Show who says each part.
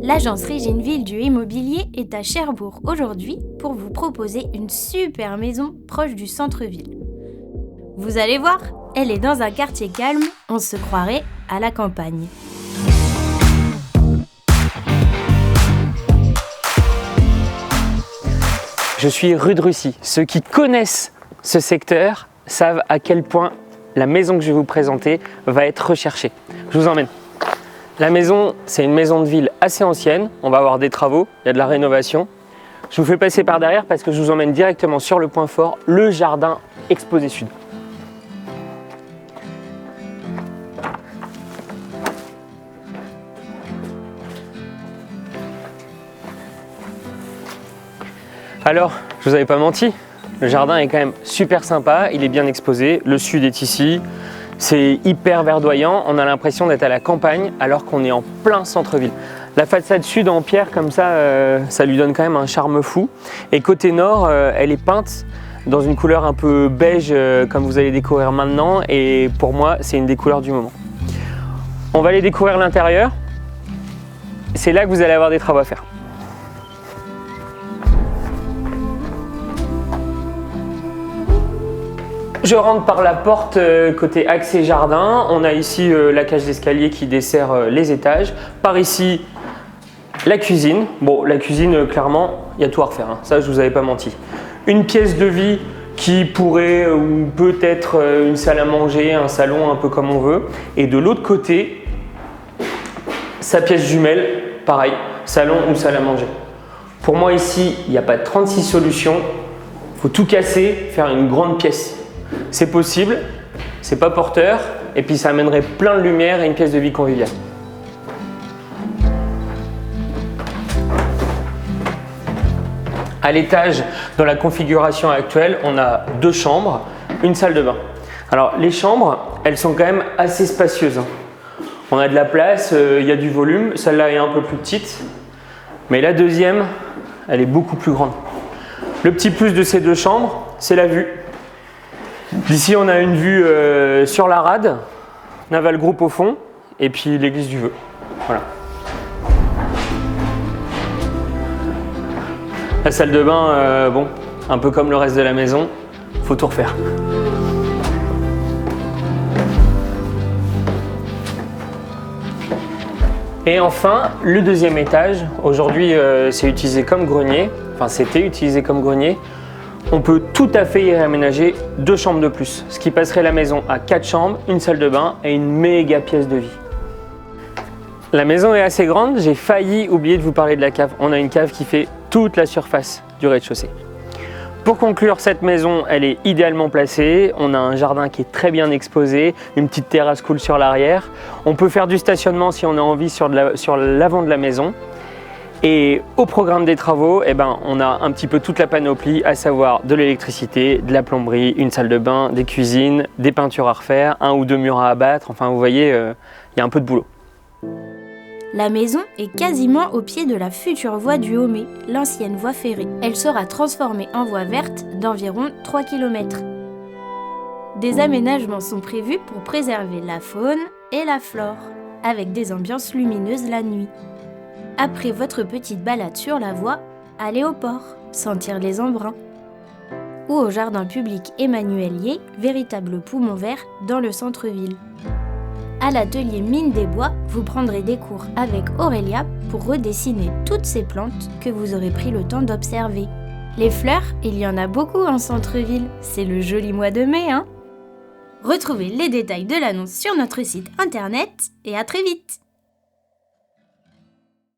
Speaker 1: L'agence Régineville du Immobilier est à Cherbourg aujourd'hui pour vous proposer une super maison proche du centre-ville. Vous allez voir, elle est dans un quartier calme, on se croirait à la campagne.
Speaker 2: Je suis rue de Russie. Ceux qui connaissent ce secteur savent à quel point la maison que je vais vous présenter va être recherchée. Je vous emmène. La maison, c'est une maison de ville assez ancienne. On va avoir des travaux, il y a de la rénovation. Je vous fais passer par derrière parce que je vous emmène directement sur le point fort, le jardin exposé sud. Alors, je vous avais pas menti, le jardin est quand même super sympa, il est bien exposé, le sud est ici, c'est hyper verdoyant, on a l'impression d'être à la campagne alors qu'on est en plein centre-ville. La façade sud en pierre comme ça, ça lui donne quand même un charme fou. Et côté nord, elle est peinte dans une couleur un peu beige comme vous allez découvrir maintenant, et pour moi, c'est une des couleurs du moment. On va aller découvrir l'intérieur, c'est là que vous allez avoir des travaux à faire. Je rentre par la porte côté accès jardin. On a ici la cage d'escalier qui dessert les étages. Par ici, la cuisine. Bon, la cuisine, clairement, il y a tout à refaire, hein. Ça, je vous avais pas menti. Une pièce de vie qui pourrait ou peut-être une salle à manger, un salon, un peu comme on veut. Et de l'autre côté, sa pièce jumelle, pareil, salon ou salle à manger. Pour moi, ici, il n'y a pas de 36 solutions. Il faut tout casser, faire une grande pièce. C'est possible, c'est pas porteur, et puis ça amènerait plein de lumière et une pièce de vie conviviale. À l'étage, dans la configuration actuelle, on a 2 chambres, une salle de bain. Alors les chambres, elles sont quand même assez spacieuses. On a de la place, il y a du volume, celle-là est un peu plus petite, mais la deuxième, elle est beaucoup plus grande. Le petit plus de ces 2 chambres, c'est la vue. D'ici, on a une vue sur la rade, Naval Group au fond, et puis l'église du Vœu. Voilà. La salle de bain, bon, un peu comme le reste de la maison, faut tout refaire. Et enfin, le deuxième étage, aujourd'hui c'est utilisé comme grenier, enfin c'était utilisé comme grenier. On peut tout à fait y réaménager 2 chambres de plus, ce qui passerait la maison à 4 chambres, une salle de bain et une méga pièce de vie. La maison est assez grande, j'ai failli oublier de vous parler de la cave. On a une cave qui fait toute la surface du rez-de-chaussée. Pour conclure, cette maison, elle est idéalement placée. On a un jardin qui est très bien exposé, une petite terrasse cool sur l'arrière. On peut faire du stationnement si on a envie sur l'avant de la maison. Et au programme des travaux, on a un petit peu toute la panoplie, à savoir de l'électricité, de la plomberie, une salle de bain, des cuisines, des peintures à refaire, 1 ou 2 murs à abattre. Enfin, vous voyez, il y a un peu de boulot.
Speaker 1: La maison est quasiment au pied de la future voie du Homay, l'ancienne voie ferrée. Elle sera transformée en voie verte d'environ 3 km. Des aménagements sont prévus pour préserver la faune et la flore, avec des ambiances lumineuses la nuit. Après votre petite balade sur la voie, allez au port, sentir les embruns. Ou au jardin public Emmanuel Yé, véritable poumon vert dans le centre-ville. À l'atelier Mine des Bois, vous prendrez des cours avec Aurélia pour redessiner toutes ces plantes que vous aurez pris le temps d'observer. Les fleurs, il y en a beaucoup en centre-ville, c'est le joli mois de mai, hein ? Retrouvez les détails de l'annonce sur notre site internet et à très vite!